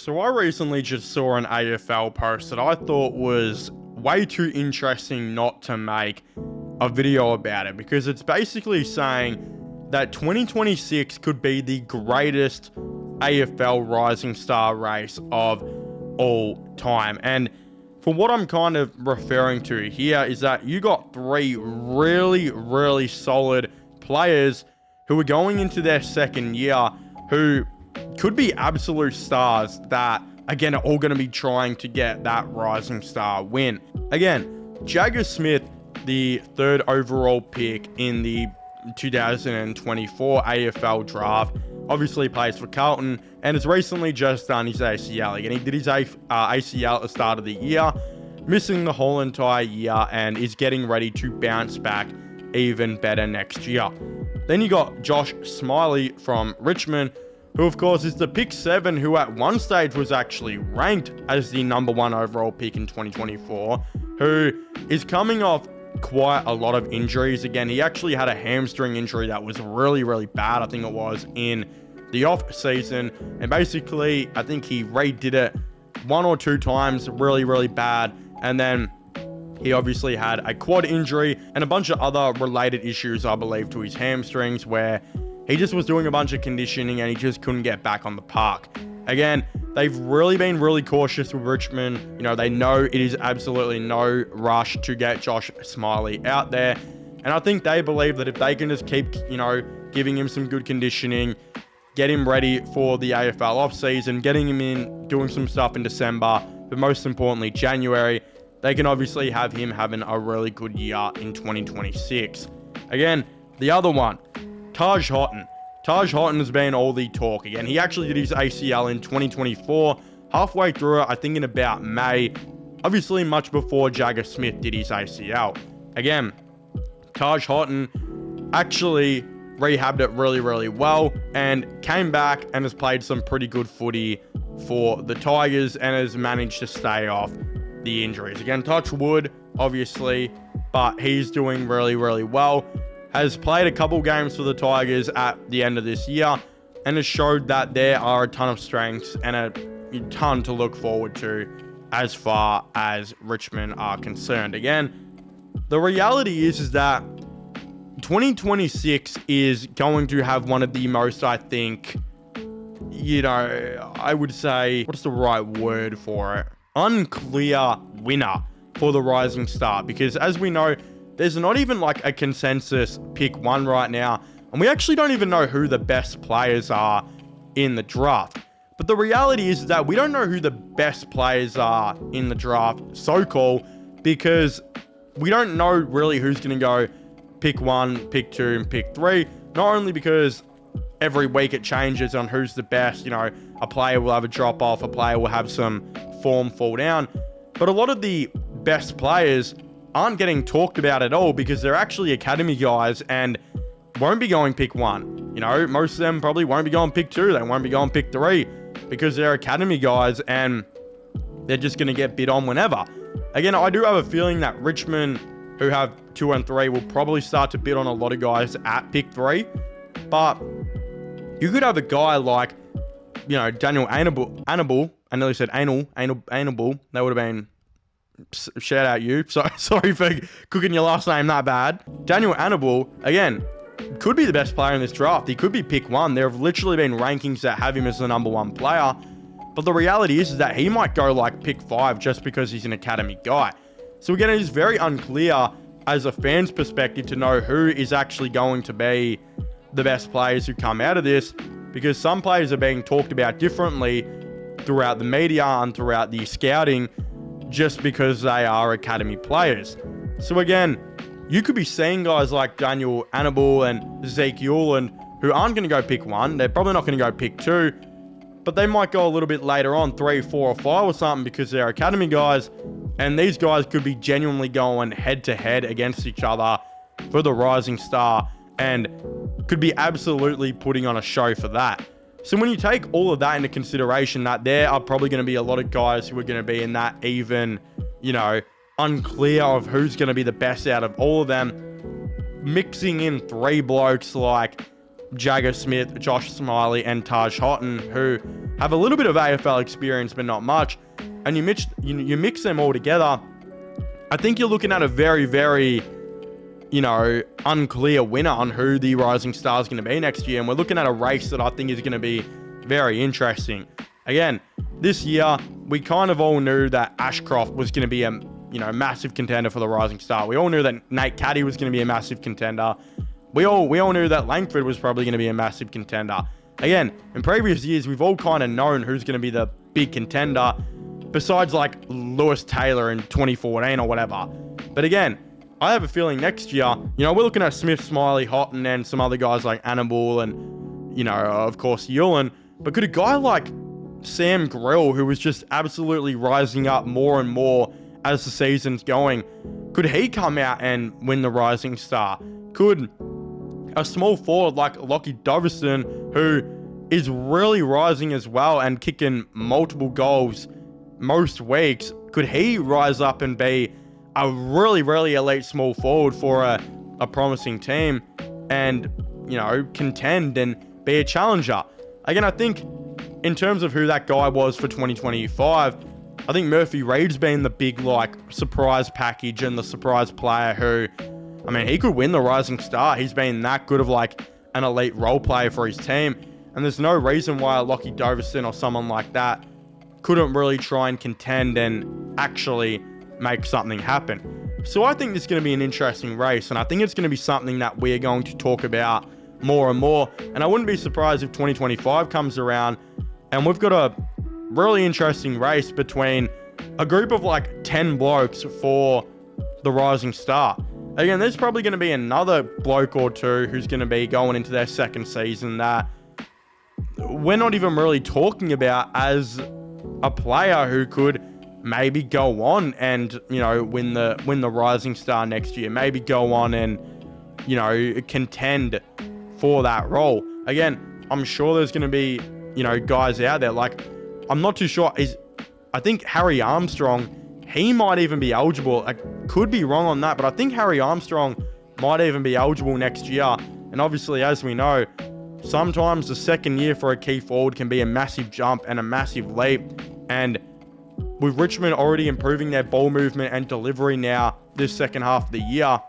So I recently just saw an AFL post that I thought was way too interesting not to make a video about it, because it's basically saying that 2026 could be the greatest AFL Rising Star race of all time. And for what I'm kind of referring to here is that you got three really solid players who are going into their second year who could be absolute stars that, again, are all going to be trying to get that Rising Star win. Again, Jagger Smith, the third overall pick in the 2024 AFL draft, obviously plays for Carlton and has recently just done his ACL. Again, he did his ACL at the start of the year, missing the whole entire year, and is getting ready to bounce back even better next year. Then you got Josh Smiley from Richmond, who of course is the pick 7, who at one stage was actually ranked as the number 1 overall pick in 2024, who is coming off quite a lot of injuries. Again, he actually had a hamstring injury that was really bad, I think it was, in the off season, and basically I think he redid it 1 or 2 times really bad, and then he obviously had a quad injury and a bunch of other related issues, I believe, to his hamstrings, where he just was doing a bunch of conditioning and he just couldn't get back on the park. Again, they've really been really cautious with Richmond. You know, they know it is absolutely no rush to get Josh Smiley out there. And I think they believe that if they can just keep, giving him some good conditioning, get him ready for the AFL off-season, getting him in, doing some stuff in December, but most importantly, January, they can obviously have him having a really good year in 2026. Again, the other one, Taj Houghton. Taj Houghton has been all the talk. Again, he actually did his ACL in 2024, halfway through it, I think in about May, obviously much before Jagger Smith did his ACL. Again, Taj Houghton actually rehabbed it really well and came back and has played some pretty good footy for the Tigers and has managed to stay off the injuries. Again, touch wood, obviously, but he's doing really well. Has played a couple games for the Tigers at the end of this year and has showed that there are a ton of strengths and a ton to look forward to as far as Richmond are concerned. Again, the reality is that 2026 is going to have one of the most, I think, I would say, what's the right word for it? Unclear winner for the Rising Star, because as we know, there's not even like a consensus pick 1 right now, and we actually don't even know who the best players are in the draft. But the reality is that we don't know who the best players are in the draft, so-called, because we don't know really who's going to go pick 1, pick 2, and pick 3. Not only because every week it changes on who's the best, a player will have a drop off, a player will have some form fall down, but a lot of the best players aren't getting talked about at all because they're actually academy guys and won't be going pick 1. Most of them probably won't be going pick 2. They won't be going pick 3 because they're academy guys and they're just going to get bid on whenever. Again, I do have a feeling that Richmond, who have 2 and 3, will probably start to bid on a lot of guys at pick 3. But you could have a guy like, Daniel Annable. I nearly said Annable. That would have been, shout out you. Sorry for cooking your last name that bad. Daniel Annable, again, could be the best player in this draft. He could be pick 1. There have literally been rankings that have him as the number 1 player. But the reality is that he might go like pick 5 just because he's an academy guy. So again, it is very unclear as a fan's perspective to know who is actually going to be the best players who come out of this, because some players are being talked about differently throughout the media and throughout the scouting just because they are academy players. So again, you could be seeing guys like Daniel Annable and Zeke Euland who aren't going to go pick 1. They're probably not going to go pick 2, but they might go a little bit later on, 3, 4, or 5 or something, because they're academy guys, and these guys could be genuinely going head-to-head against each other for the Rising Star and could be absolutely putting on a show for that. So when you take all of that into consideration, that there are probably going to be a lot of guys who are going to be in that even, unclear of who's going to be the best out of all of them, mixing in 3 blokes like Jagger Smith, Josh Smiley, and Taj Houghton, who have a little bit of AFL experience, but not much. And you mix them all together. I think you're looking at a very, very, unclear winner on who the Rising Star is going to be next year. And we're looking at a race that I think is going to be very interesting. Again, this year, we kind of all knew that Ashcroft was going to be a massive contender for the Rising Star. We all knew that Nate Caddy was going to be a massive contender. We all knew that Langford was probably going to be a massive contender. Again, in previous years, we've all kind of known who's going to be the big contender, besides like Lewis Taylor in 2014 or whatever. But again, I have a feeling next year, we're looking at Smith, Smiley, Houghton, and some other guys like Annabelle and, of course, Ewan. But could a guy like Sam Grill, who was just absolutely rising up more and more as the season's going, could he come out and win the Rising Star? Could a small forward like Lockie Doverson, who is really rising as well and kicking multiple goals most weeks, could he rise up and be a really, really elite small forward for a promising team and, contend and be a challenger? Again, I think in terms of who that guy was for 2025, I think Murphy Reed's been the big, surprise package and the surprise player who, he could win the Rising Star. He's been that good of, an elite role player for his team. And there's no reason why Lockie Doverson or someone like that couldn't really try and contend and actually make something happen. So I think this is going to be an interesting race, and I think it's going to be something that we're going to talk about more and more. And I wouldn't be surprised if 2025 comes around and we've got a really interesting race between a group of 10 blokes for the Rising Star. Again, there's probably going to be another bloke or two who's going to be going into their second season that we're not even really talking about as a player who could maybe go on and, win the Rising Star next year. Maybe go on and, contend for that role. Again, I'm sure there's going to be, guys out there. I'm not too sure. I think Harry Armstrong, he might even be eligible. I could be wrong on that, but I think Harry Armstrong might even be eligible next year. And obviously, as we know, sometimes the second year for a key forward can be a massive jump and a massive leap. And with Richmond already improving their ball movement and delivery now this second half of the year,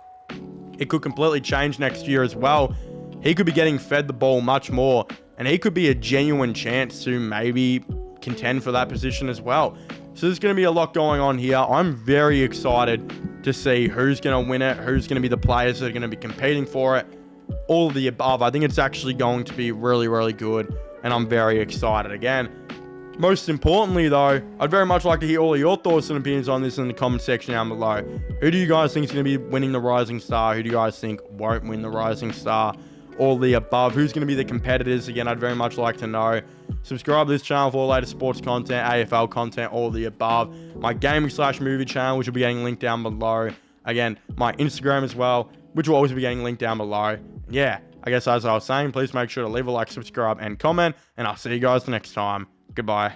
it could completely change next year as well. He could be getting fed the ball much more, and he could be a genuine chance to maybe contend for that position as well. So there's going to be a lot going on here. I'm very excited to see who's going to win it, who's going to be the players that are going to be competing for it, all of the above. I think it's actually going to be really, really good, and I'm very excited again. Most importantly, though, I'd very much like to hear all of your thoughts and opinions on this in the comment section down below. Who do you guys think is going to be winning the Rising Star? Who do you guys think won't win the Rising Star? All the above. Who's going to be the competitors? Again, I'd very much like to know. Subscribe to this channel for all the latest sports content, AFL content, all the above. My gaming/movie channel, which will be getting linked down below. Again, my Instagram as well, which will always be getting linked down below. Yeah, I guess as I was saying, please make sure to leave a like, subscribe, and comment, and I'll see you guys next time. Goodbye.